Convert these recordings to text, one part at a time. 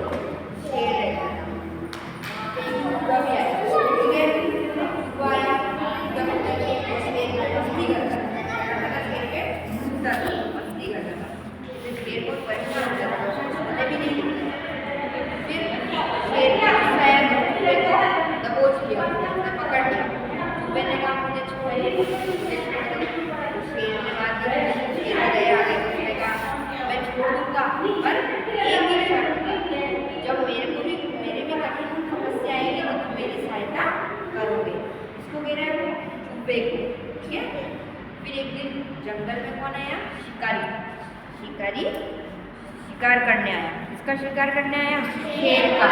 शेर रहता था। चूहा भी आया, ठीक है, चूहा आया, जब शेर मस्ती करता था, शेर पे घूमता था, मस्ती करता था, फिर शेर को परेशान हो जाता था, मुझे भी नहीं दिखता। फिर शेर ने शायद चूहे को दबोच लिया, उसने पकड़ लिया। चूहे ने कहा मुझे छोड़िए, शेर ने बात की, शेर गया आगे, उसने कहा मैं छोड़ दूंगा पर एक ही शर्त है, जब मेरे भी कठिन समस्या आएगी तो तुम मेरी सहायता करोगे। इसको कह रहा है वो चूहे को, ठीक है। फिर एक दिन जंगल में कौन आया? शिकारी। शिकारी शिकार करने आया। किसका शिकार करने आया? शेर का।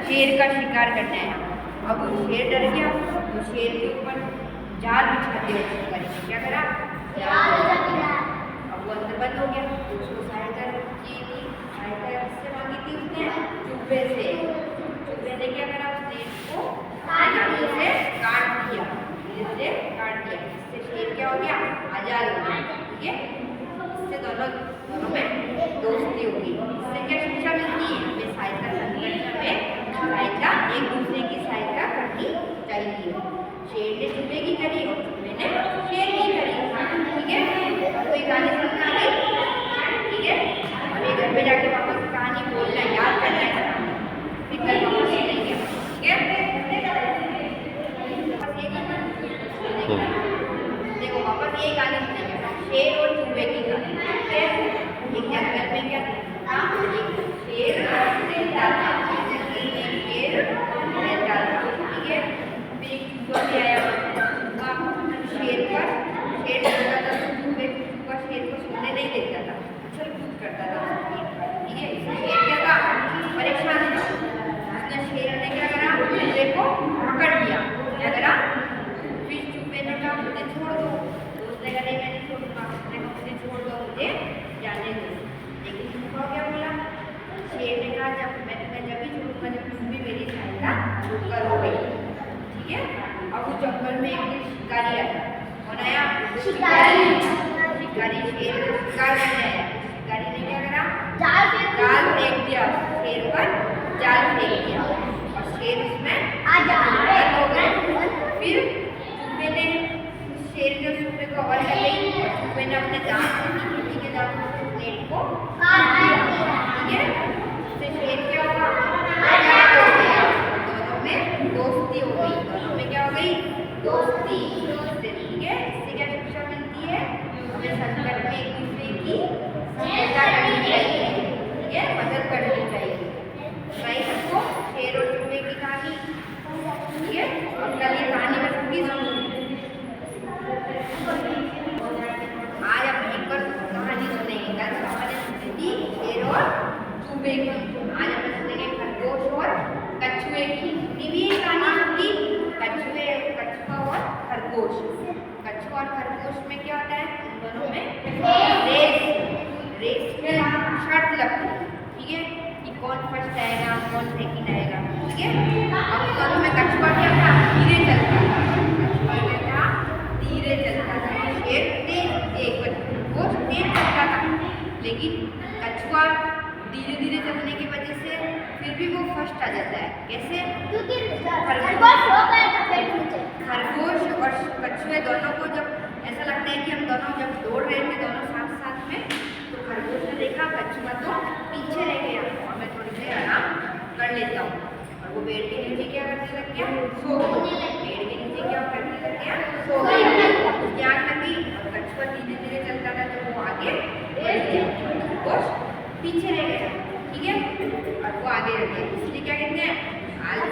शेर का शिकार करने आया। अब शेर डर गया तो शेर के ऊपर जाल बिछा दिया शिकारी ने। क्या करा? अब वो अंदर बंद हो गया। उसको सहायता की थी, सहायता किससे मांगी थी उसने? चूहे से। चूहे ने क्या करा? उसने इसको दांतों से काट दिया, धीरे काट दिया। इससे शेर क्या हो गया? आजाद हो गया, ठीक है। इससे दोनों में दोस्ती होगी। इससे क्या शिक्षा मिलती है? हमें सहायता संघर्ष में सहायता, एक दूसरे की सहायता करनी चाहिए। शेर ने चूहे की करी और चूहे ने शेर की करी, ठीक है। कोई कहानी समझ आ गई, ठीक है। हमें घर में जाके वापस कहानी बोलना, याद करना है, फिर कल वापस सुनेंगे, ठीक है। देखो वापस ये कहानी सुनेंगे, शेर और चूहे की कहानी, ठीक है। एक जंगल में क्या था? एक शेर रहता था, एक शेर रहता था, ठीक है। फिर एक चूहा भी आया, शेर पर शेर डरता था, चूहा शेर को सोने नहीं देता था, उछल कूद करता था, ठीक है। शेर क्या था? परेशान था। उसने शेर ने क्या करा? चूहे को पकड़ लिया। क्या करा? फिर चूहे ने कहा मुझे छोड़ दो, उसने कहा नहीं मैं नहीं छोड़ूंगा, उसने कहा मुझे छोड़ दो, मुझे जाने दो। लेकिन चूहा क्या बोला? शेर ने कहा जब मैं तुम्हें जब भी छोड़ूंगा जब तुम भी मेरी सहायता करोगे, ठीक है। अब उस जंगल में एक दिन शिकारी आया। कौन आया? शिकारी। शिकारी शेर को शिकार करने आया। शिकारी ने क्या करा? जाल फेंक दिया, शेर पर जाल फेंक दिया और शेर उसमें बंद हो गया। फिर चूहे ने शेर ने चूहे को आवाज लगाई और चूहे ने अपने दांत से नीचे दांतों से नेट को काट दिया, ठीक है। उससे शेर क्या हुआ? आजाद हो गया। दोनों में दोस्ती हो गई। दोनों में क्या हो गई? दोस्ती, ठीक है। इससे क्या शिक्षा मिलती है? हमें संकट में एक दूसरे की सहायता करनी चाहिए, ठीक है, मदद करनी चाहिए। भाई सबको शेर और चूहे की कहानी, ठीक है। अब कल ये कहानी में सबकी जरूर आज हम एक और कहानी सुनेंगे। कल हमारे सुनी थी शेर और चूहे की, आज हम सुनेंगे खरगोश और कछुए की। सुनी भी ये कहानी सबकी? कछुआ और खरगोश। कछुआ और खरगोश में क्या होता है? उन दोनों में रेस में शर्त लगती है, ठीक है, कि कौन फर्स्ट आएगा, कौन सेकंड आएगा, ठीक है। अब दोनों में कछुआ क्या था? धीरे चलता था। शेर तेज चलता था, लेकिन कछुआ धीरे धीरे चलने की वजह से फिर भी वो फर्स्ट आ जाता है। कैसे? क्योंकि खरगोश और कछुए दोनों को जब ऐसा लगता है कि हम दोनों जब दौड़ रहे थे दोनों साथ साथ में, तो खरगोश ने देखा कछुआ तो पीछे रह गया और मैं थोड़ी देर आराम कर लेता हूँ, और वो पेड़ के नीचे क्या करने लग गया? सो गया। पेड़ के नीचे क्या करने लग गया? सो गया। उसकी आँख लगी और कछुआ धीरे धीरे चलता था तो वो आगे बढ़ गया, खरगोश पीछे रह गया, ठीक है, और वो आगे रह गया। इसलिए क्या कहते हैं? आलस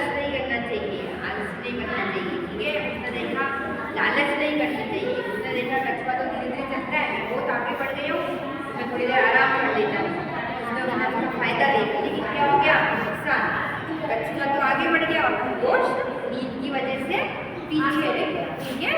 नहीं करना चाहिए, आलस नहीं करना चाहिए, ठीक है। उसने देखा लालच नहीं करनी चाहिए। उसने देखा कछुआ तो धीरे धीरे चलता है, मैं बहुत आगे बढ़ गई हूँ, मैं थोड़ी देर आराम कर लेता हूँ। उसने वहाँ उसका फायदा देखा, लेकिन क्या हो गया? नुकसान। कछुआ तो आगे बढ़ गया और खरगोश नींद की वजह से पीछे रह गया, ठीक है।